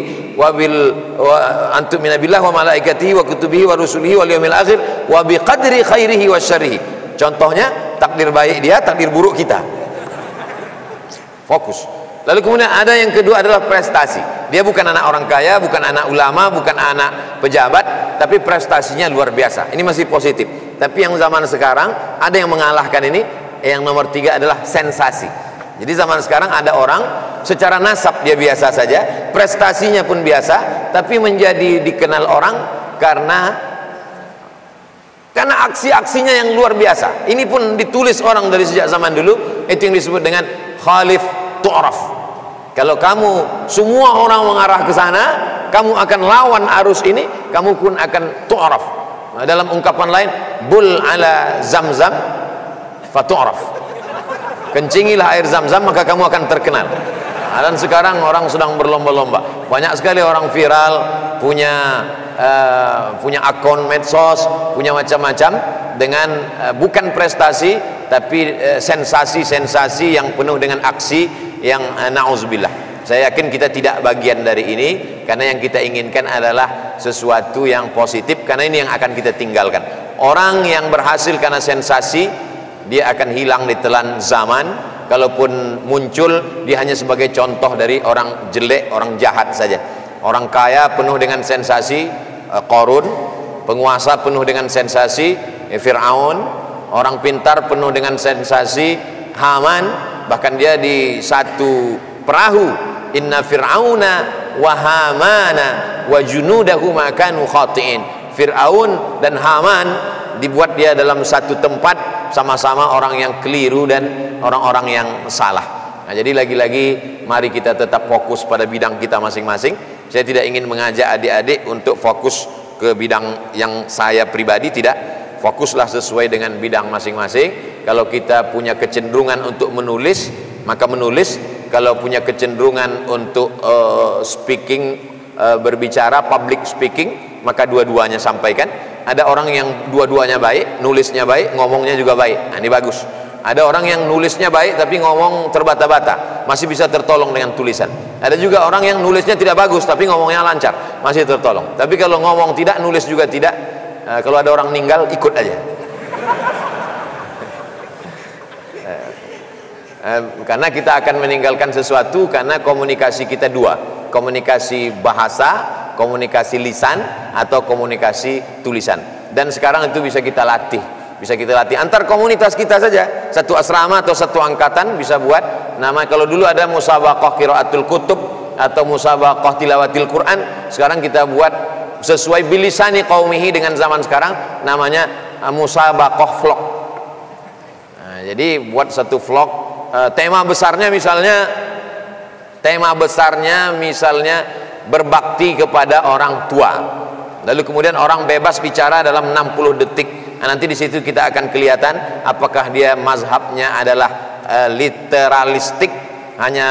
antu'mina billah wa malaikatihi wa kutubihi wa rusulihi wal yaumil akhir wa biqadri khairihi wa syarrihi. Contohnya takdir baik dia, takdir buruk kita. Fokus. Lalu kemudian ada yang kedua adalah prestasi. Dia bukan anak orang kaya, bukan anak ulama, bukan anak pejabat, tapi prestasinya luar biasa. Ini masih positif. Tapi yang zaman sekarang ada yang mengalahkan ini. Yang nomor 3 adalah sensasi. Jadi zaman sekarang ada orang secara nasab dia biasa saja, prestasinya pun biasa, tapi menjadi dikenal orang karena aksi-aksinya yang luar biasa. Ini pun ditulis orang dari sejak zaman dulu. Itu yang disebut dengan khalif tu'raf. Kalau kamu semua orang mengarah ke sana, kamu akan lawan arus ini, kamu pun akan tu'raf. Nah, dalam ungkapan lain, bul ala zamzam fatu'raf. Kencingilah air zam-zam maka kamu akan terkenal. Nah, dan sekarang orang sedang berlomba-lomba. Banyak sekali orang viral, punya akun medsos, punya macam-macam dengan bukan prestasi tapi sensasi-sensasi yang penuh dengan aksi yang na'udzubillah. Saya yakin kita tidak bagian dari ini, karena yang kita inginkan adalah sesuatu yang positif, karena ini yang akan kita tinggalkan. Orang yang berhasil karena sensasi, dia akan hilang di telan zaman. Kalaupun muncul, dia hanya sebagai contoh dari orang jelek, orang jahat saja. Orang kaya penuh dengan sensasi, Qarun. Penguasa penuh dengan sensasi, Fir'aun. Orang pintar penuh dengan sensasi, Haman. Bahkan dia di satu perahu, inna fir'auna wa hamana wa junudahu ma kanu khati'in. Fir'aun dan Haman dibuat dia dalam satu tempat, sama-sama orang yang keliru dan orang-orang yang salah. Nah, jadi lagi-lagi mari kita tetap fokus pada bidang kita masing-masing. Saya tidak ingin mengajak adik-adik untuk fokus ke bidang yang saya pribadi, tidak. Fokuslah sesuai dengan bidang masing-masing. Kalau kita punya kecenderungan untuk menulis, maka menulis. Kalau punya kecenderungan untuk berbicara, public speaking, maka dua-duanya sampaikan. Ada orang yang dua-duanya baik, nulisnya baik, ngomongnya juga baik. Nah, ini bagus. Ada orang yang nulisnya baik tapi ngomong terbata-bata, masih bisa tertolong dengan tulisan. Ada juga orang yang nulisnya tidak bagus tapi ngomongnya lancar, masih tertolong. Tapi kalau ngomong tidak, nulis juga tidak, kalau ada orang meninggal ikut aja. Karena kita akan meninggalkan sesuatu karena komunikasi kita dua, komunikasi bahasa, komunikasi lisan, atau komunikasi tulisan. Dan sekarang itu bisa kita latih, antar komunitas kita saja, satu asrama atau satu angkatan bisa buat nama. Kalau dulu ada musabaqah qiraatul kutub atau musabaqah tilawatil Quran, sekarang kita buat sesuai bilisani qaumihi dengan zaman sekarang, namanya musabaqah vlog. Nah, jadi buat satu vlog, tema besarnya misalnya berbakti kepada orang tua. Lalu kemudian orang bebas bicara dalam 60 detik. Nah, nanti di situ kita akan kelihatan apakah dia mazhabnya adalah literalistik, hanya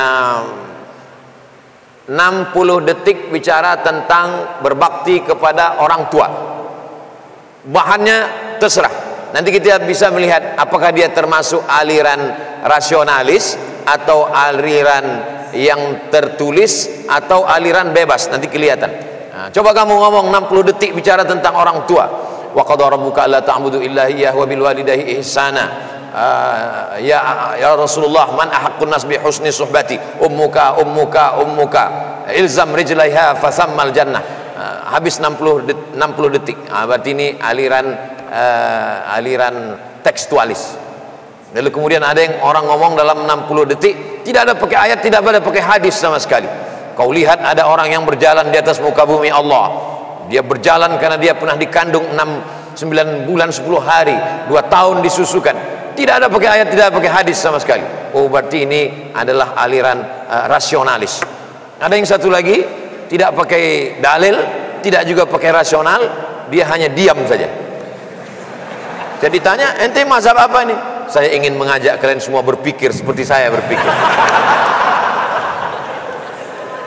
60 detik bicara tentang berbakti kepada orang tua. Bahannya terserah. Nanti kita bisa melihat apakah dia termasuk aliran rasionalis atau aliran yang tertulis atau aliran bebas, nanti kelihatan. Nah, coba kamu ngomong 60 detik bicara tentang orang tua. Wa qadara rabbuka alla ta'budu illa iyyahu wa bil walidayhi ihsana. Ya Rasulullah, man ahaqqun nas bi husni suhbati ummuka ilzam rijlaiha fasammal jannah. Habis 60 detik. Berarti ini aliran tekstualis. Lalu kemudian ada yang orang ngomong dalam 60 detik tidak ada pakai ayat, tidak ada pakai hadis sama sekali. Kau lihat ada orang yang berjalan di atas muka bumi Allah, dia berjalan karena dia pernah dikandung 9 bulan 10 hari, 2 tahun disusukan, tidak ada pakai ayat, tidak ada pakai hadis sama sekali. Oh, berarti ini adalah aliran rasionalis. Ada yang satu lagi tidak pakai dalil, tidak juga pakai rasional, dia hanya diam saja. Jadi tanya, ente mazhab apa ini? Saya ingin mengajak kalian semua berpikir seperti saya berpikir.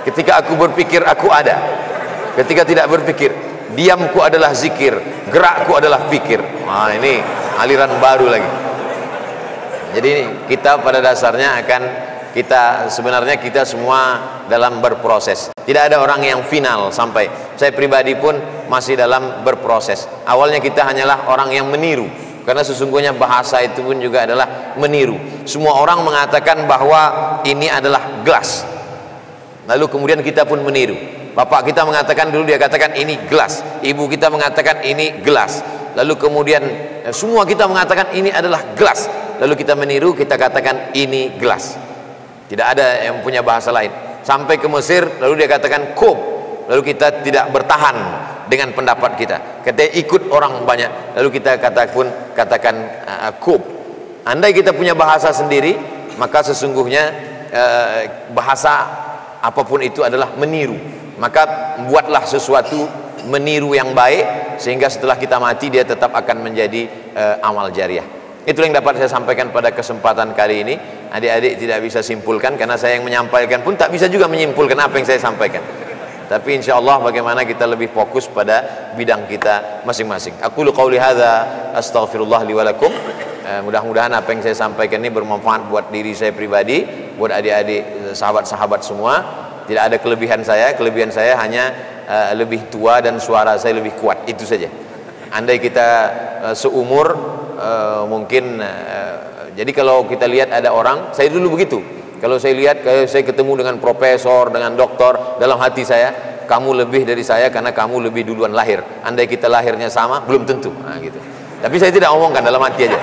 Ketika aku berpikir, aku ada. Ketika tidak berpikir, diamku adalah zikir, gerakku adalah pikir. Nah, ini aliran baru lagi. Jadi kita pada dasarnya sebenarnya kita semua dalam berproses. Tidak ada orang yang final sampai. Saya pribadi pun masih dalam berproses. Awalnya kita hanyalah orang yang meniru. Karena sesungguhnya bahasa itu pun juga adalah meniru. Semua orang mengatakan bahwa ini adalah gelas, lalu kemudian kita pun meniru. Bapak kita mengatakan dulu, dia katakan ini gelas. Ibu kita mengatakan ini gelas. Lalu kemudian semua kita mengatakan ini adalah gelas. Lalu kita meniru, kita katakan ini gelas. Tidak ada yang punya bahasa lain. Sampai ke Mesir, lalu dia katakan kub. Lalu kita tidak bertahan dengan pendapat kita, kita ikut orang banyak, lalu kita katakan kub. Andai kita punya bahasa sendiri, maka sesungguhnya bahasa apapun itu adalah meniru. Maka buatlah sesuatu meniru yang baik, sehingga setelah kita mati dia tetap akan menjadi amal jariah. Itu yang dapat saya sampaikan pada kesempatan kali ini. Adik-adik tidak bisa simpulkan, karena saya yang menyampaikan pun tak bisa juga menyimpulkan apa yang saya sampaikan. Tapi insyaallah bagaimana kita lebih fokus pada bidang kita masing-masing. Aqulu qauli hadza astaghfirullah li wa lakum. Mudah-mudahan apa yang saya sampaikan ini bermanfaat buat diri saya pribadi, buat adik-adik, sahabat-sahabat semua. Tidak ada kelebihan saya hanya lebih tua dan suara saya lebih kuat, itu saja. Andai kita seumur mungkin jadi kalau kita lihat ada orang, saya dulu begitu. Kalau saya lihat, saya ketemu dengan profesor, dengan doktor, dalam hati saya, kamu lebih dari saya karena kamu lebih duluan lahir. Andai kita lahirnya sama, belum tentu. Nah, gitu. Tapi saya tidak omongkan, dalam hati aja.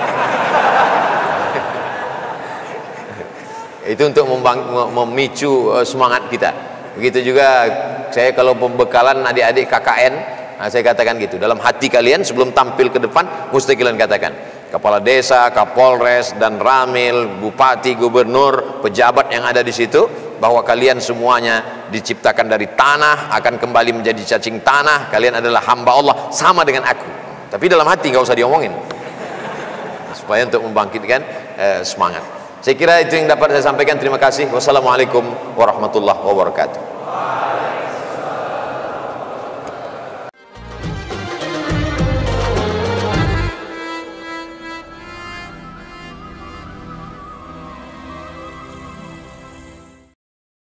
Itu untuk memicu semangat kita. Begitu juga saya kalau pembekalan adik-adik KKN, saya katakan gitu. Dalam hati kalian sebelum tampil ke depan, mesti kalian katakan, kepala desa, kapolres, dan ramil, bupati, gubernur, pejabat yang ada di situ, bahwa kalian semuanya diciptakan dari tanah, akan kembali menjadi cacing tanah. Kalian adalah hamba Allah, sama dengan aku. Tapi dalam hati nggak usah diomongin, supaya untuk membangkitkan semangat. Saya kira itu yang dapat saya sampaikan. Terima kasih. Wassalamualaikum warahmatullahi wabarakatuh.